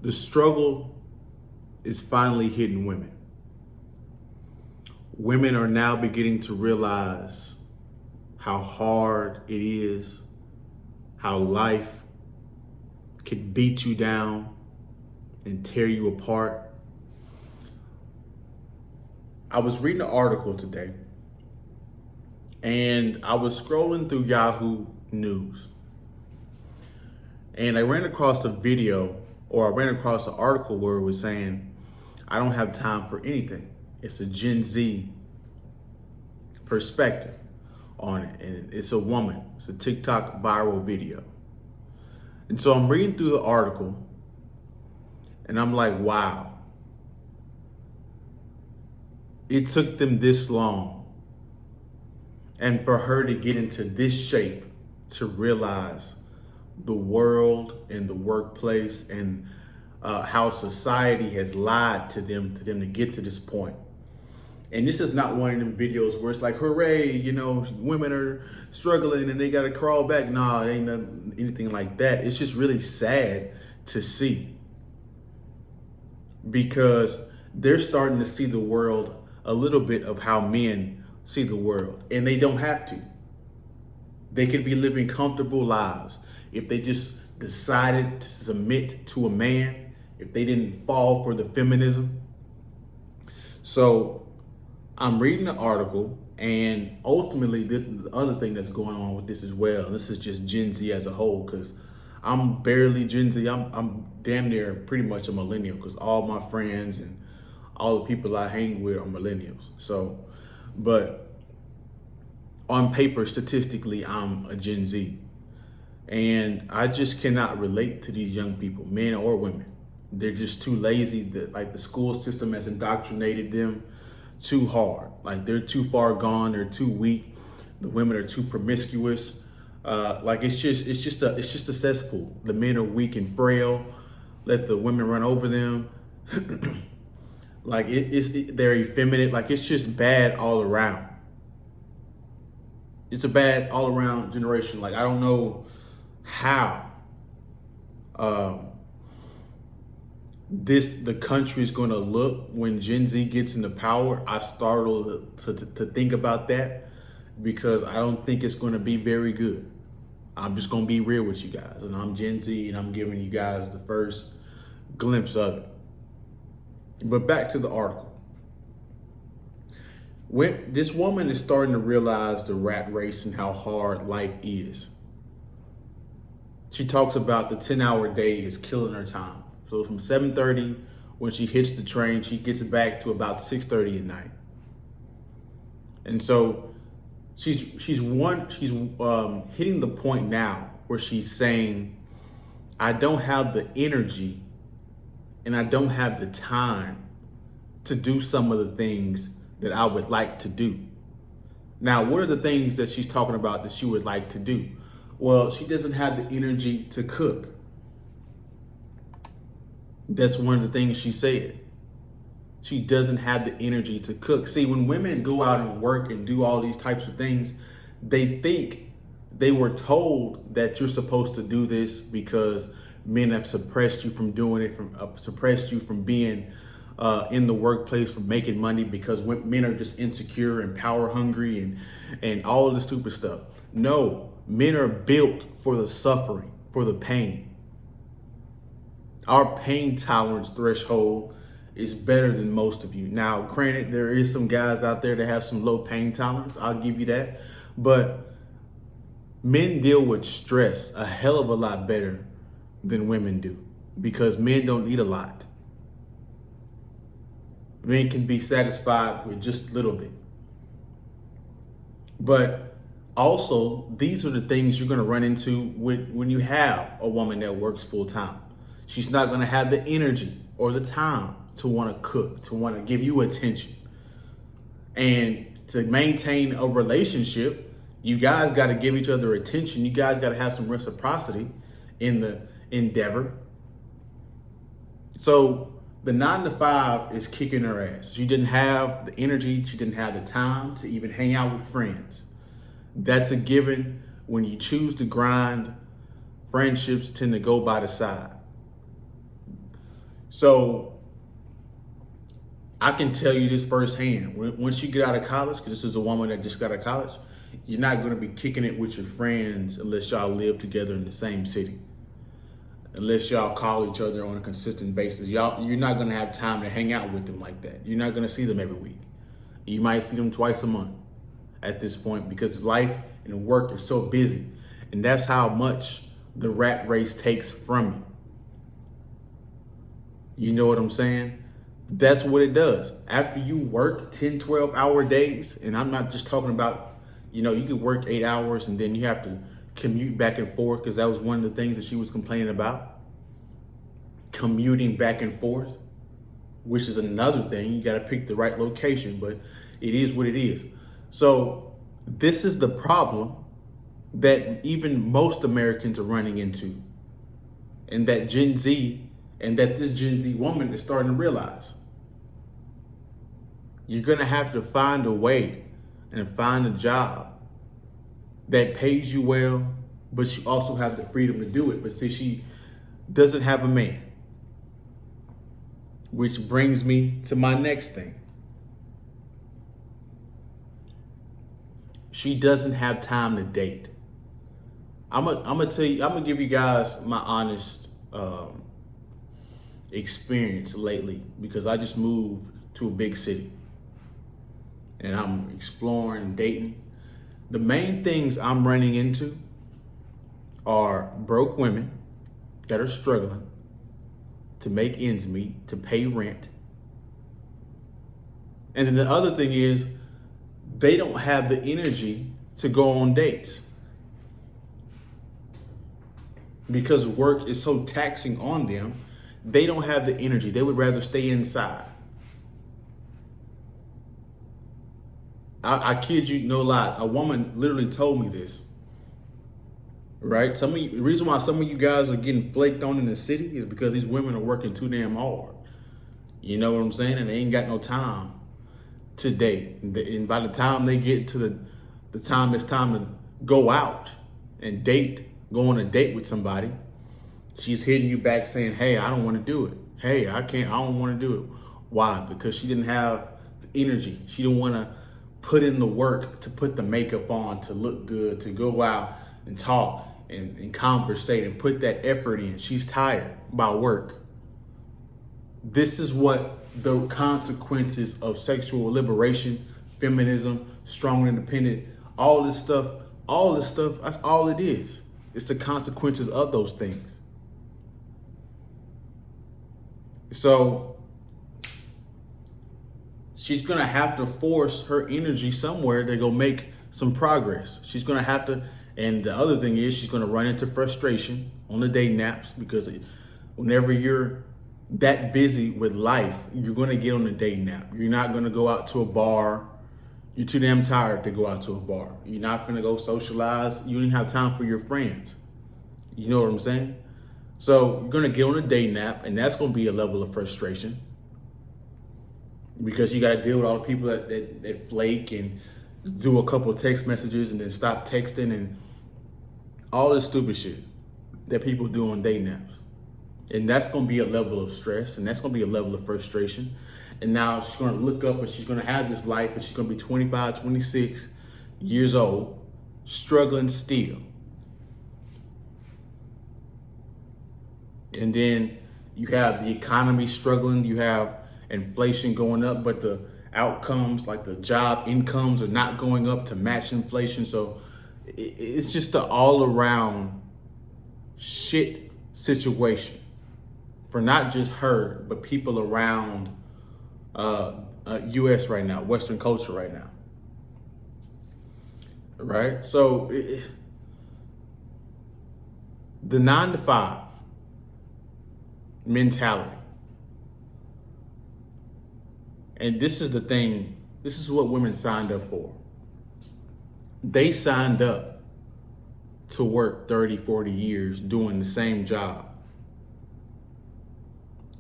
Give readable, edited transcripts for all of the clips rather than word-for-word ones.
The struggle is finally hitting women. Women are now beginning to realize how hard it is, how life can beat you down and tear you apart. I was reading an article today and I was scrolling through Yahoo News and I ran across a video, or I ran across an article where it was saying, I don't have time for anything. It's a Gen Z perspective on it. And it's a woman. It's a TikTok viral video. And so I'm reading through the article and I'm like, wow. It took them this long. And for her to get into this shape, to realize the world and the workplace and how society has lied to them to get to this point. And this is not one of them videos where it's like, hooray, women are struggling and they got to crawl back. Nah, it ain't anything like that. It's just really sad to see, because they're starting to see the world a little bit of how men see the world, and they don't have to. They could be living comfortable lives if they just decided to submit to a man, if they didn't fall for the feminism. So I'm reading the article, and ultimately the other thing that's going on with this as well, and this is just Gen Z as a whole, because I'm barely Gen Z. I'm damn near pretty much a millennial, because all my friends and all the people I hang with are millennials. So, but on paper, statistically, I'm a Gen Z. And I just cannot relate to these young people, men or women. They're just too lazy. The school system has indoctrinated them too hard. Like, they're too far gone. They're too weak. The women are too promiscuous. It's just a cesspool. The men are weak and frail. Let the women run over them. They're effeminate. Like, it's just bad all around. It's a bad all around generation. Like, I don't know how the country is going to look when Gen Z gets into power. I startled to think about that, because I don't think it's going to be very good. I'm just going to be real with you guys, and I'm Gen Z, and I'm giving you guys the first glimpse of it. But back to the article. When this woman is starting to realize the rat race and how hard life is. She talks about the 10-hour day is killing her time. So from 7:30, when she hits the train, she gets back to about 6:30 at night. And so she's hitting the point now where she's saying, I don't have the energy and I don't have the time to do some of the things that I would like to do. Now, what are the things that she's talking about that she would like to do? Well, she doesn't have the energy to cook. That's one of the things she said. She doesn't have the energy to cook. See, when women go out and work and do all these types of things, they think they were told that you're supposed to do this because men have suppressed you from doing it, suppressed you from being in the workplace, from making money, because men are just insecure and power hungry and all of the stupid stuff. No, men are built for the suffering, for the pain. Our pain tolerance threshold is better than most of you. Now, granted, there is some guys out there that have some low pain tolerance. I'll give you that. But men deal with stress a hell of a lot better than women do, because men don't need a lot. Men can be satisfied with just a little bit. But also, these are the things you're going to run into when you have a woman that works full time. She's not going to have the energy or the time to want to cook, to want to give you attention. And to maintain a relationship, you guys got to give each other attention. You guys got to have some reciprocity in the endeavor. So the 9-to-5 is kicking her ass. She didn't have the energy. She didn't have the time to even hang out with friends. That's a given. When you choose to grind, friendships tend to go by the side. So I can tell you this firsthand. Once you get out of college, because this is a woman that just got out of college, you're not going to be kicking it with your friends unless y'all live together in the same city. Unless y'all call each other on a consistent basis, you're not going to have time to hang out with them like that. You're not going to see them every week. You might see them twice a month at this point, because life and work is so busy. And that's how much the rat race takes from you. You know what I'm saying? That's what it does. After you work 10, 12-hour days, and I'm not just talking about, you could work 8 hours and then you have to commute back and forth, because that was one of the things that she was complaining about. Commuting back and forth, which is another thing. You got to pick the right location, but it is what it is. So this is the problem that even most Americans are running into, and that Gen Z, and that this Gen Z woman is starting to realize. You're going to have to find a way and find a job that pays you well, but you also have the freedom to do it. But see, she doesn't have a man. Which brings me to my next thing. She doesn't have time to date. I'm gonna give you guys my honest experience lately, because I just moved to a big city and I'm exploring dating. The main things I'm running into are broke women that are struggling to make ends meet, to pay rent. And then the other thing is, they don't have the energy to go on dates, because work is so taxing on them. They don't have the energy. They would rather stay inside. I kid you no lie. A woman literally told me this. Right? The reason why some of you guys are getting flaked on in the city is because these women are working too damn hard. You know what I'm saying? And they ain't got no time to date. And by the time they get to the time it's time to go out and date, go on a date with somebody, she's hitting you back saying, hey, I don't want to do it. Hey, I don't want to do it. Why? Because she didn't have the energy. She didn't want to put in the work to put the makeup on, to look good, to go out and talk and conversate and put that effort in. She's tired by work. This is what the consequences of sexual liberation, feminism, strong, independent, all this stuff, that's all it is. It's the consequences of those things. So she's gonna have to force her energy somewhere to go make some progress. She's gonna have to, and the other thing is, she's gonna run into frustration on the day naps, because whenever you're that busy with life, you're gonna get on a day nap. You're not gonna go out to a bar. You're too damn tired to go out to a bar. You're not gonna go socialize. You don't have time for your friends. You know what I'm saying? So you're gonna get on a day nap, and that's gonna be a level of frustration, because you gotta deal with all the people that flake and do a couple of text messages and then stop texting and all this stupid shit that people do on day naps. And that's gonna be a level of stress, and that's gonna be a level of frustration. And now she's gonna look up and she's gonna have this life, and she's gonna be 25, 26 years old, struggling still. And then you have the economy struggling, you have inflation going up, but the outcomes, like the job incomes, are not going up to match inflation. So it's just an all around shit situation for not just her, but people around US right now, Western culture right now. Right? So the 9 to 5 mentality. And this is the thing, this is what women signed up for. They signed up to work 30, 40 years doing the same job.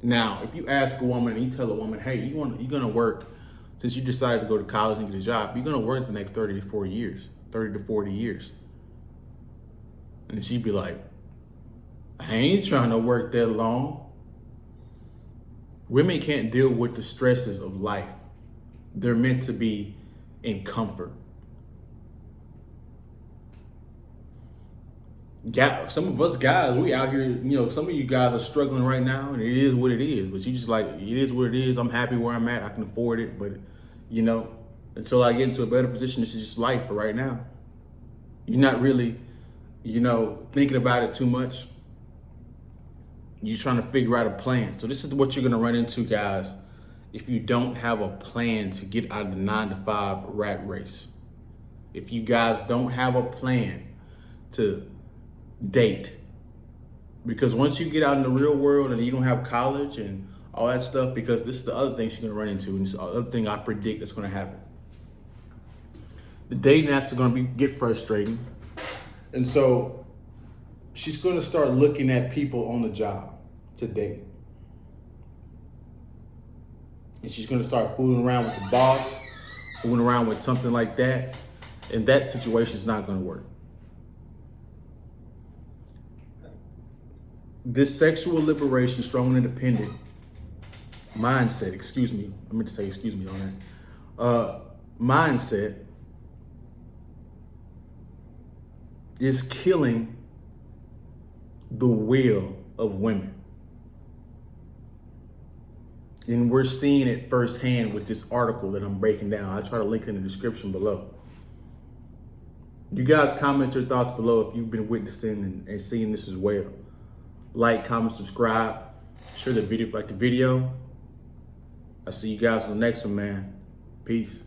Now, if you ask a woman and you tell a woman, hey, you're gonna work, since you decided to go to college and get a job, you're gonna work the next 30 to 40 years. And she'd be like, I ain't trying to work that long. Women can't deal with the stresses of life. They're meant to be in comfort. Some of us guys, we out here, some of you guys are struggling right now, and it is what it is. But you just like, it is what it is. I'm happy where I'm at. I can afford it. But, until I get into a better position, this is just life for right now. You're not really, thinking about it too much. You're trying to figure out a plan. So this is what you're going to run into, guys, if you don't have a plan to get out of the 9-to-5 rat race. If you guys don't have a plan to date, because once you get out in the real world and you don't have college and all that stuff, because this is the other thing she's going to run into, and this is the other thing I predict that's going to happen. The dating apps are going to get frustrating, and so she's going to start looking at people on the job to date. And she's going to start fooling around with the boss, fooling around with something like that. And that situation is not going to work. This sexual liberation, strong and independent mindset, mindset is killing the will of women. And we're seeing it firsthand with this article that I'm breaking down. I'll try to link it in the description below. You guys comment your thoughts below if you've been witnessing and seeing this as well. Like, comment, subscribe, share the video if you like the video. I'll see you guys on the next one, man. Peace.